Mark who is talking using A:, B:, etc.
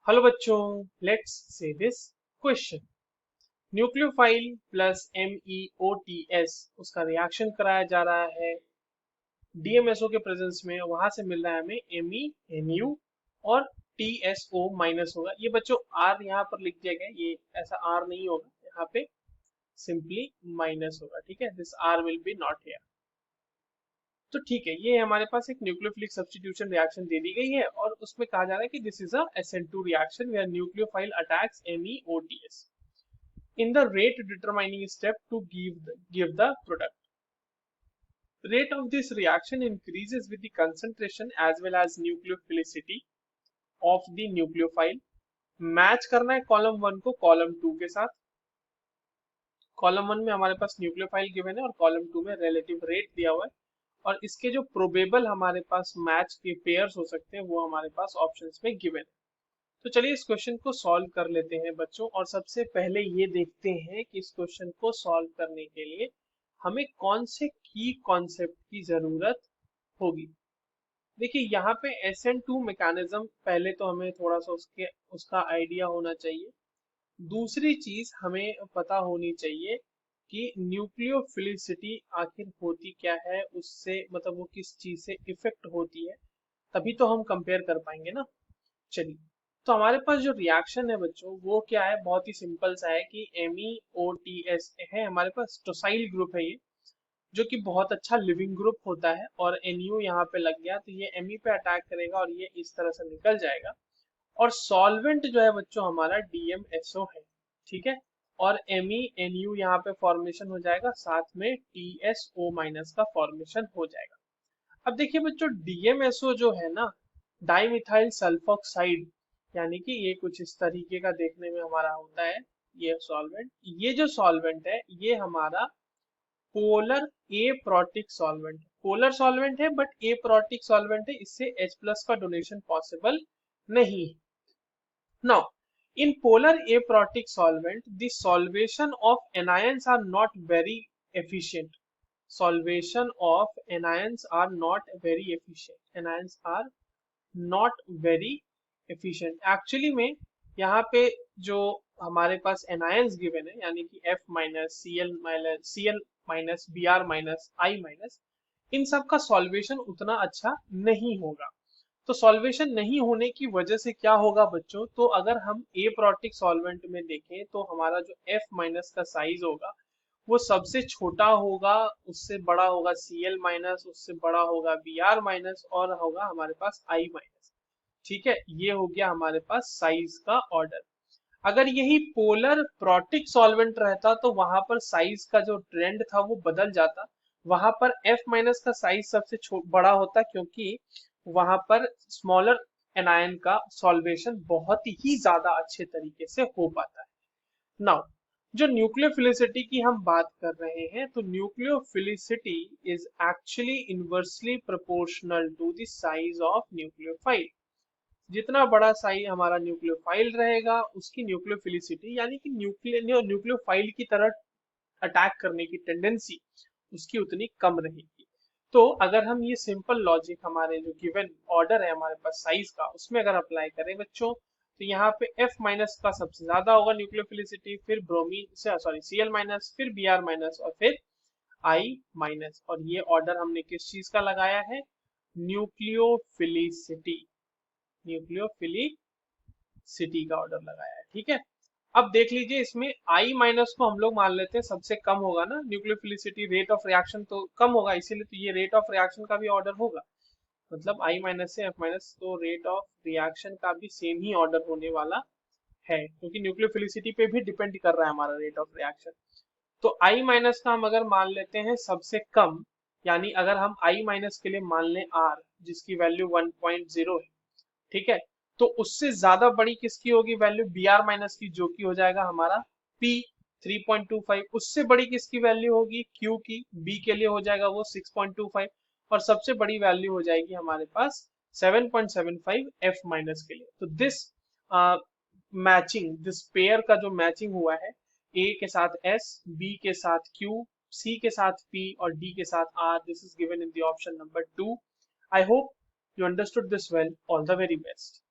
A: Hello बच्चों, let's say this question. Nucleophile plus MEOTS उसका reaction कराया जा रहा है DMSO के प्रेजेंस में। वहां से मिल रहा है हमें MENU और TSO माइनस होगा। ये बच्चों R यहाँ पर लिख दिया गया है, ये ऐसा R नहीं होगा, यहाँ पे सिंपली माइनस होगा। ठीक है, this R will be not here. तो ठीक है, ये हमारे पास एक न्यूक्लियोफिलिक सब्स्टिट्यूशन रिएक्शन दे दी गई है और उसमें कहा जा रहा है कि this is a SN2 reaction where nucleophile attacks MEOTS in the rate determining step to give the product. Rate of this reaction increases with the concentration as well as nucleophilicity of the nucleophile. Match करना है column 1 को column 2 के साथ। Column 1 में हमारे पास nucleophile given है और column 2 में रिलेटिव रेट दिया हुआ है, और इसके जो प्रोबेबल हमारे पास मैच के पेयर्स हो सकते हैं वो हमारे पास ऑप्शंस में गिवन है। तो चलिए इस क्वेश्चन को सॉल्व कर लेते हैं बच्चों, और सबसे पहले ये देखते हैं कि इस क्वेश्चन को सॉल्व करने के लिए हमें कौन से की कॉन्सेप्ट की जरूरत होगी। देखिए यहाँ पे SN2 मैकेनिज्म, पहले तो हमें थोड़ा सा उसका आइडिया होना चाहिए। दूसरी चीज हमें पता होनी चाहिए कि न्यूक्लियोफिलिसिटी आखिर होती क्या है, उससे मतलब वो किस चीज से इफेक्ट होती है, तभी तो हम कंपेयर कर पाएंगे ना। चलिए, तो हमारे पास जो रिएक्शन है बच्चों वो क्या है, बहुत ही सिंपल सा है कि MEOTS है हमारे पास। टोसाइल ग्रुप है ये, जो कि बहुत अच्छा लिविंग ग्रुप होता है, और NU यहाँ पे लग गया तो ये Me पे अटैक करेगा और ये इस तरह से निकल जाएगा। और सॉल्वेंट जो है बच्चों हमारा DMSO है। ठीक है, और MENU यहाँ पे फॉर्मेशन हो जाएगा, साथ में TSO माइनस का फॉर्मेशन हो जाएगा। अब देखिए बच्चों, DMSO जो है ना, डाइमिथाइल सल्फोक्साइड, यानी कि ये कुछ इस तरीके का देखने में हमारा होता है ये सॉल्वेंट। ये जो सॉल्वेंट है ये हमारा पोलर एप्रोटिक सॉल्वेंट है। पोलर सॉल्वेंट है बट एप्रोटिक सॉल्वेंट है, इससे H+ का डोनेशन पॉसिबल नहीं है। Now, in polar aprotic solvent, the solvation of anions are not very efficient. Solvation of anions are not very efficient. Anions are not very efficient. Actually में यहाँ पे जो हमारे पास anions given है, यानी कि F minus Cl minus Br minus I minus, इन सब का सॉल्वेशन उतना अच्छा नहीं होगा। तो सॉल्वेशन नहीं होने की वजह से क्या होगा बच्चों, तो अगर हम एप्रोटिक सॉल्वेंट में देखें तो हमारा जो F माइनस का साइज होगा वो सबसे छोटा होगा, उससे बड़ा होगा Cl माइनस, उससे बड़ा होगा Br माइनस, और होगा हमारे पास I माइनस। ठीक है, ये हो गया हमारे पास साइज का ऑर्डर। अगर यही पोलर प्रोटिक सॉल्वेंट रहता तो वहां पर साइज का जो ट्रेंड था वो बदल जाता। वहां पर F माइनस का साइज सबसे बड़ा होता, क्योंकि वहां पर स्मॉलर एनायन का सॉल्वेशन बहुत ही ज्यादा अच्छे तरीके से हो पाता है। नाउ, जो न्यूक्लियोफिलिसिटी की हम बात कर रहे हैं, तो nucleophilicity is actually inversely proportional to the size of nucleophile. जितना बड़ा साइज हमारा न्यूक्लियोफाइल रहेगा उसकी न्यूक्लियोफिलिसिटी, यानी कि न्यूक्लियोफाइल की तरह अटैक करने की टेंडेंसी उसकी उतनी कम रहेगी। तो अगर हम ये सिंपल लॉजिक हमारे जो गिवन ऑर्डर है हमारे पास साइज का, उसमें अगर अप्लाई करें बच्चों, तो यहाँ पे F माइनस का सबसे ज्यादा होगा न्यूक्लियोफिलिसिटी, फिर ब्रोमीन से सॉरी Cl माइनस, फिर Br माइनस, और फिर I माइनस। और ये ऑर्डर हमने किस चीज का लगाया है, न्यूक्लियोफिलिसिटी, न्यूक्लियोफिलिसिटी का ऑर्डर लगाया है। ठीक है, अब देख लीजिए इसमें I माइनस को हम लोग मान लेते हैं सबसे कम होगा ना, न्यूक्लियोफिलिसिटी रेट ऑफ रिएक्शन तो कम होगा, इसीलिए तो ये रेट ऑफ रिएक्शन का भी ऑर्डर होगा। मतलब I माइनस से F माइनस, तो रेट ऑफ रिएक्शन का भी सेम ही ऑर्डर होने वाला है, क्योंकि न्यूक्लियोफिलिसिटी पे भी डिपेंड कर रहा है हमारा रेट ऑफ रिएक्शन। तो I माइनस का हम अगर मान लेते हैं सबसे कम, यानी अगर हम I माइनस के लिए मान लें R, जिसकी वैल्यू 1.0 है, ठीक है, तो उससे ज्यादा बड़ी किसकी होगी वैल्यू, Br माइनस की, जो कि हो जाएगा हमारा P 3.25। उससे बड़ी किसकी वैल्यू होगी, Q की, B के लिए हो जाएगा वो 6.25, और सबसे बड़ी वैल्यू हो जाएगी हमारे पास 7.75 F माइनस के लिए। तो दिस मैचिंग, दिस पेयर का जो मैचिंग हुआ है, A के साथ S, B के साथ Q, C के साथ P और D के साथ R, this is given in the option number 2. I hope you understood this well. All the very best.